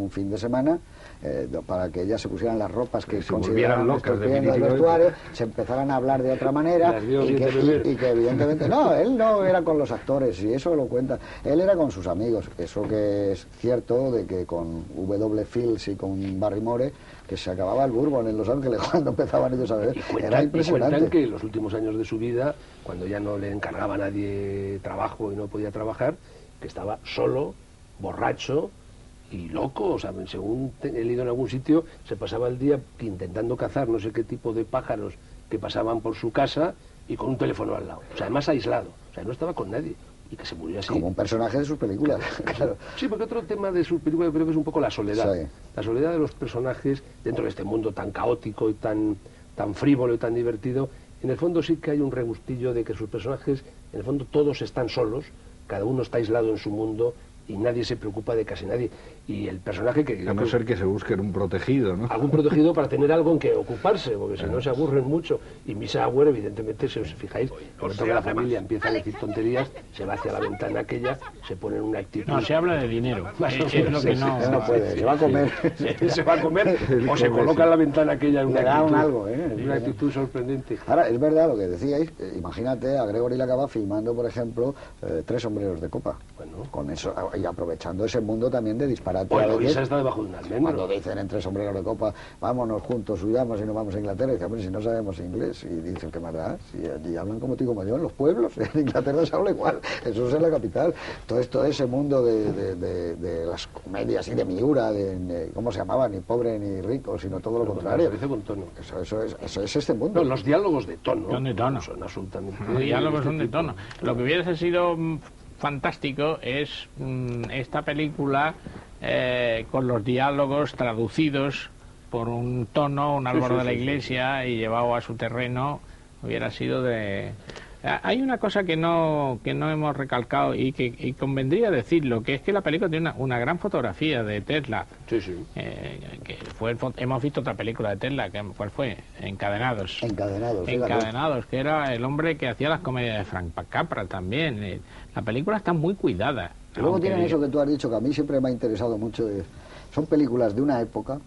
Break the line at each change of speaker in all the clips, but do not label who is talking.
un fin de semana, para que ellas se pusieran las ropas que
se
consideraban
locas,
del vestuario, se empezaran a hablar de otra manera, y que evidentemente, no, él no era con los actores, y eso lo cuenta, él era con sus amigos. Eso que es cierto, de que con W. Fields y con Barrymore, que se acababa el bourbon en Los Ángeles cuando empezaban ellos a ver. Era impresionante.
Y cuentan que en los últimos años de su vida, cuando ya no le encargaba a nadie trabajo y no podía trabajar, que estaba solo, borracho y loco. O sea, según he leído en algún sitio, se pasaba el día intentando cazar no sé qué tipo de pájaros que pasaban por su casa y con un teléfono al lado. O sea, además aislado. O sea, no estaba con nadie. Y que se murió así.
Como un personaje de sus películas. Claro.
Sí, porque otro tema de sus películas creo que es un poco la soledad.
Sí.
La soledad de los personajes dentro de este mundo tan caótico y tan frívolo y tan divertido. En el fondo sí que hay un regustillo de que sus personajes, en el fondo todos están solos, cada uno está aislado en su mundo y nadie se preocupa de casi nadie. Y el personaje que...
A no ser que se busquen un protegido, ¿no?
Algún protegido para tener algo en que ocuparse, porque si no se aburren mucho. Y Misa Auer, evidentemente, si os fijáis, cuando toda la familia empieza a decir tonterías, se va hacia la ventana aquella, se pone en una actitud...
No, se habla de dinero. Es lo que
no puede, se va a comer.
Se va a comer o se coloca en la ventana aquella en una actitud,
algo,
una actitud sorprendente.
Ahora, es verdad lo que decíais, imagínate a Gregory Lacava filmando, por ejemplo, Tres sombreros de copa.
Bueno.
Con eso, y aprovechando ese mundo también de disparate.
Bueno, Luisa está debajo de un almendro.
Cuando dicen en Tres sombreros de copa, vámonos juntos, huyamos y nos vamos a Inglaterra, y dicen, hombre, si no sabemos inglés, y dicen, ¿qué más da? Si allí hablan como tú y como yo, en los pueblos, en Inglaterra se habla igual, eso es en la capital. Todo ese mundo de las comedias y de Miura, ¿cómo se llamaba? Ni pobre ni rico, sino todo lo contrario.
Con tono.
Eso es este mundo.
No, los diálogos de tono.
Son de tono.
Son absolutamente...
Los diálogos son de tono. Lo que hubiese sido fantástico es esta película con los diálogos traducidos por un tono, un Álvaro de la Iglesia, y llevado a su terreno. Hubiera sido de... Hay una cosa que no hemos recalcado y que convendría decirlo, que es que la película tiene una gran fotografía de Tesla.
Sí, sí.
Hemos visto otra película de Tesla, ¿cuál fue? Encadenados.
Encadenados,
que era el hombre que hacía las comedias de Frank Capra también. La película está muy cuidada.
Y luego tienen eso que tú has dicho, que a mí siempre me ha interesado mucho. Son películas de una época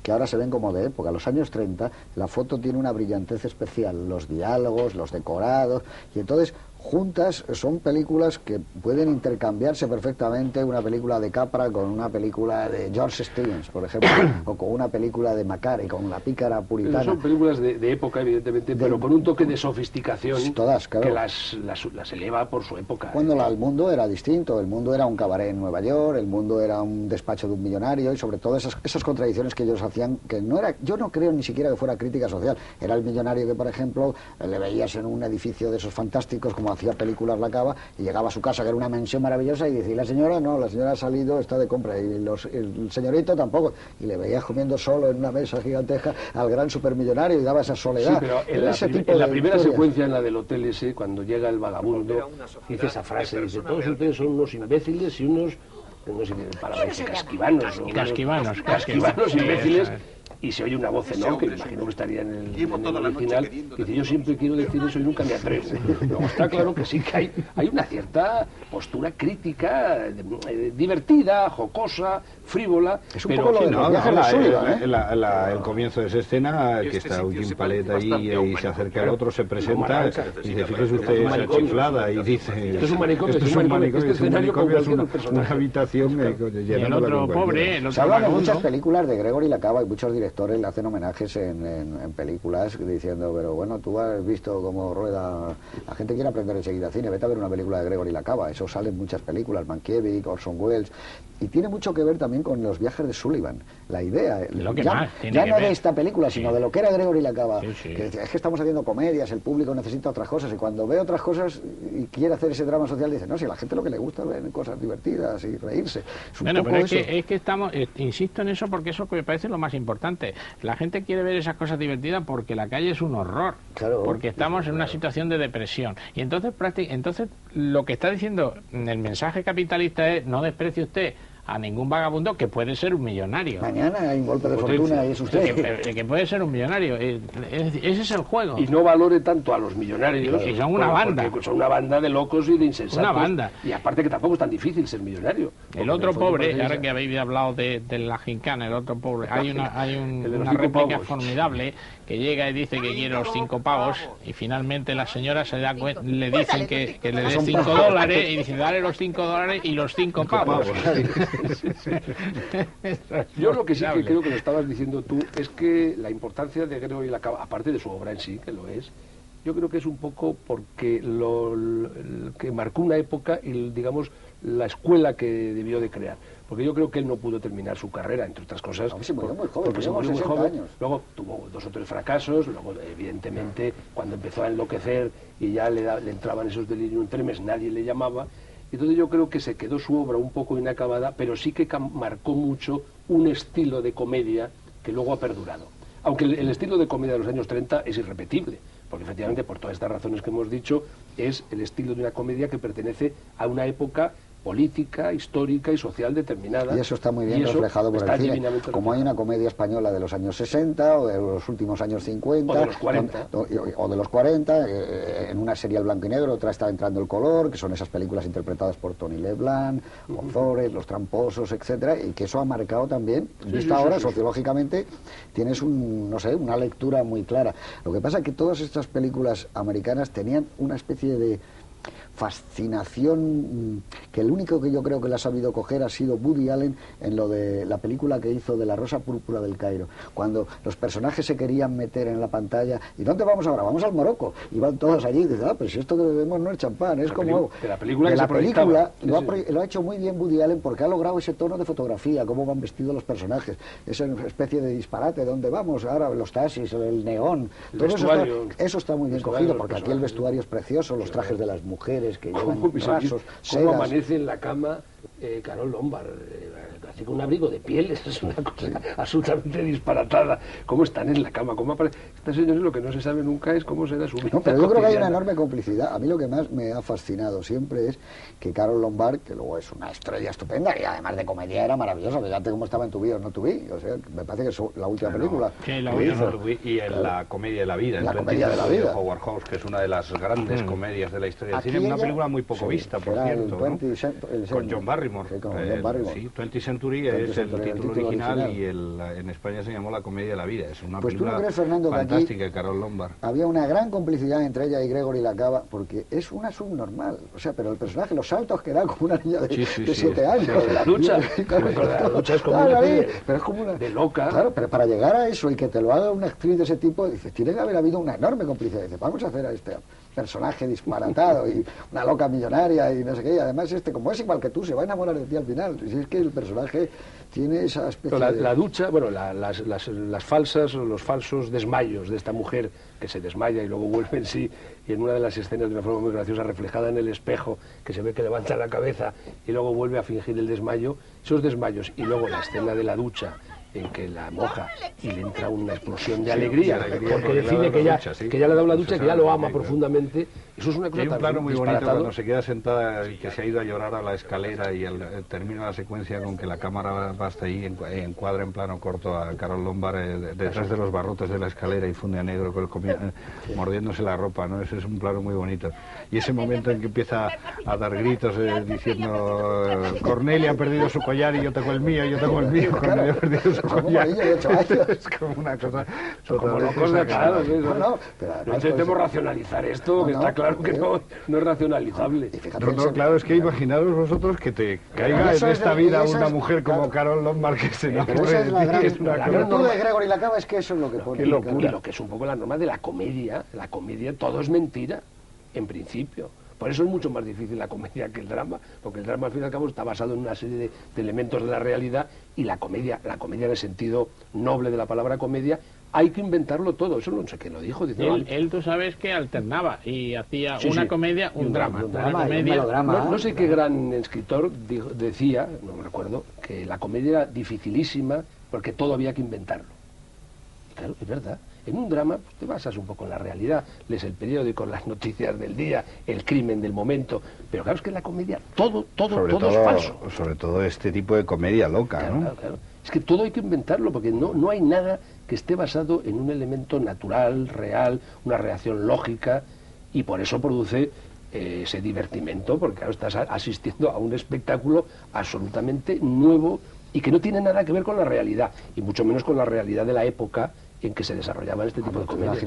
que ahora se ven como de época. Los años 30, la foto tiene una brillantez especial, los diálogos, los decorados, y entonces juntas son películas que pueden intercambiarse perfectamente, una película de Capra con una película de George Stevens, por ejemplo, o con una película de Macari, con La pícara puritana.
Son películas de época, evidentemente, pero con un toque de sofisticación
todas, claro,
que las eleva por su época.
Cuando el mundo era distinto, el mundo era un cabaret en Nueva York, el mundo era un despacho de un millonario, y sobre todo esas contradicciones que ellos hacían, que no era, yo no creo ni siquiera que fuera crítica social. Era el millonario que, por ejemplo, le veías en un edificio de esos fantásticos, como hacía películas Lacava, y llegaba a su casa, que era una mansión maravillosa, y decía, la señora no, la señora ha salido, está de compra, y el señorito tampoco, y le veías comiendo solo en una mesa gigantesca al gran supermillonario, y daba esa soledad.
Sí, pero en la primera secuencia, en la del hotel ese, cuando llega el vagabundo, dice esa frase, dice, todos ustedes son unos imbéciles y unos no sé qué palabra dice, casquivanos, imbéciles. Y se oye una voz en off, que me imagino que estaría en el original, que dice, yo siempre quiero decir eso y nunca me atrevo. Luego está claro que sí que hay una cierta postura crítica, divertida, jocosa, frívola.
Es un poco lo de los viajes de Sullivan,
el comienzo de esa escena, que está Eugene Palette ahí y se acerca al otro, se presenta y dice, fíjese usted esa chiflada, y dice,
esto es un manicomio,
es una habitación llenándola con cualquiera.
Se habla de muchas películas de Gregory Lacava, y muchos directores le hacen homenajes en películas diciendo, pero bueno, tú has visto cómo rueda, la gente quiere aprender enseguida cine, vete a ver una película de Gregory Lacava, eso sale en muchas películas, Mankiewicz, Orson Welles, y tiene mucho que ver también con los viajes de Sullivan, la idea, ya no de esta película, sino de lo que era Gregory Lacava, que decía, es que estamos haciendo comedias, el público necesita otras cosas, y cuando ve otras cosas y quiere hacer ese drama social, dice, no, si a la gente lo que le gusta es ver cosas divertidas y reírse.
Bueno, pero es que estamos, insisto en eso porque eso me parece lo más importante. La gente quiere ver esas cosas divertidas porque la calle es un horror,
claro,
porque estamos en una situación de depresión, y entonces lo que está diciendo el mensaje capitalista es, no desprecie usted a ningún vagabundo que puede ser un millonario.
Mañana hay un golpe de fortuna y es usted.
Que puede ser un millonario. Ese es el juego.
Y no valore tanto a los millonarios.
Y son una banda.
Porque son una banda de locos y de insensatos.
Una banda.
Y aparte que tampoco es tan difícil ser millonario.
El otro pobre, ahora que habéis hablado de la gincana, el otro pobre, hay una réplica formidable que llega y dice que quiere los 5 pavos y finalmente la señora se da cuenta, le dicen que le dé $5 y dice dale los $5 y los 5 pavos.
Yo lo que sí que creo que lo estabas diciendo tú es que la importancia de Gregory la Cava, aparte de su obra en sí, que lo es, yo creo que es un poco porque que marcó una época y, digamos, la escuela que debió de crear. Porque yo creo que él no pudo terminar su carrera, entre otras cosas.
Se murió muy joven,
porque se murió muy joven. Luego tuvo 2 o 3 fracasos, luego evidentemente cuando empezó a enloquecer y ya le entraban esos delirium tremens, nadie le llamaba. Entonces yo creo que se quedó su obra un poco inacabada, pero sí que marcó mucho un estilo de comedia que luego ha perdurado. Aunque el estilo de comedia de los años 30 es irrepetible, porque efectivamente por todas estas razones que hemos dicho es el estilo de una comedia que pertenece a una época política, histórica y social determinada.
Y eso está muy bien reflejado por el cine. Como hay una comedia española de los años 60 o de los últimos años 50
o de los 40
o de los 40, en una serie al blanco y negro, otra está entrando el color, que son esas películas interpretadas por Tony Leblanc, Ozores, Los Tramposos, etcétera, y que eso ha marcado también, visto ahora sociológicamente, tienes una lectura muy clara. Lo que pasa es que todas estas películas americanas tenían una especie de fascinación que el único que yo creo que la ha sabido coger ha sido Woody Allen en lo de la película que hizo de La Rosa Púrpura del Cairo, cuando los personajes se querían meter en la pantalla. ¿Y dónde vamos ahora? Vamos al Morocco, y van todos allí y dicen, pero si esto que bebemos no es champán, es como
de la película
lo ha hecho muy bien Woody Allen, porque ha logrado ese tono de fotografía, cómo van vestidos los personajes, esa especie de disparate, ¿dónde vamos ahora? Los taxis, el neón, todo eso está muy bien cogido, porque aquí el vestuario es precioso, los trajes de las mujeres que llevan rasos,
cómo amanece en la cama Carole Lombard, así con un abrigo de piel, es una cosa absolutamente disparatada. Cómo están en la cama, cómo aparece. Estas señores lo que no se sabe nunca es cómo será su vida.
No, pero yo creo que hay una enorme complicidad. A mí lo que más me ha fascinado siempre es que Carole Lombard, que luego es una estrella estupenda y además de comedia era maravillosa, fíjate cómo estaba en Tu vida o no tu vida, o sea, me parece que es la última película.
Sí, la vi, y en La comedia de la vida,
La comedia de la vida,
Howard Hawks, que es una de las grandes comedias de la historia del cine, una película muy poco vista, por cierto, con John Barrymore. Sí, 20th Century es el título original y en España se llamó La comedia de la vida. Es una película
¿tú no crees, Fernando,
fantástica de Carole Lombard.
Había una gran complicidad entre ella y Gregory la Cava, porque es una subnormal, o sea, pero el personaje, los saltos que da como una niña de 7 años.
La lucha, la lucha es como
pero es como una
de loca.
Claro, pero para llegar a eso y que te lo haga una actriz de ese tipo, dices, tiene que haber habido una enorme complicidad. Dice, vamos a hacer a este personaje disparatado y una loca millonaria y no sé qué, y además como es igual que tú, se va a enamorar de ti al final. Si es que el personaje tiene esa especie de...
La ducha, bueno, las falsas o los falsos desmayos de esta mujer que se desmaya y luego vuelve en sí, y en una de las escenas de una forma muy graciosa reflejada en el espejo, que se ve que levanta la cabeza y luego vuelve a fingir el desmayo, esos desmayos, y luego la escena de la ducha en que la moja y le entra una explosión de alegría, porque decide que ya le ha dado la ducha, que ya lo ama profundamente. Eso es una cosa.
Hay un plano muy bonito cuando se queda sentada y que se ha ido a llorar a la escalera y termina la secuencia con que la cámara va hasta ahí, encuadra en plano corto a Carole Lombard detrás de los barrotes de la escalera y funde a negro mordiéndose la ropa, ¿no? Ese es un plano muy bonito. Y ese momento en que empieza a dar gritos diciendo Cornelia ha perdido su collar y yo tengo el mío, Cornelia ha perdido su collar. Es como una cosa...
Como locos de claro, no intentemos racionalizar esto, que está claro que no es racionalizable.
Claro, es que imaginaros vosotros que te caiga en esta vida una mujer como Carole Lombard que se enamore de ti.
La virtud de Gregory la Cava es que eso es lo que pone.
Qué locura. Lo que es un poco la norma de la comedia todo es mentira, en principio. Por eso es mucho más difícil la comedia que el drama, porque el drama al fin y al cabo está basado en una serie de elementos de la realidad, y la comedia en el sentido noble de la palabra comedia, hay que inventarlo todo. Eso no sé quién lo dijo.
Él tú sabes que alternaba y hacía una comedia, un drama.
No sé qué gran escritor decía, no me recuerdo, que la comedia era dificilísima porque todo había que inventarlo. Y claro, es verdad. En un drama pues, te basas un poco en la realidad, lees el periódico, las noticias del día, el crimen del momento, pero claro, es que en la comedia todo es falso.
Sobre todo este tipo de comedia loca,
Claro,
¿no?
claro, claro. Es que todo hay que inventarlo, porque no hay nada que esté basado en un elemento natural, real, una reacción lógica, y por eso produce ese divertimento, porque claro, estás asistiendo a un espectáculo absolutamente nuevo y que no tiene nada que ver con la realidad, y mucho menos con la realidad de la época en que se desarrollaban este tipo de comedias.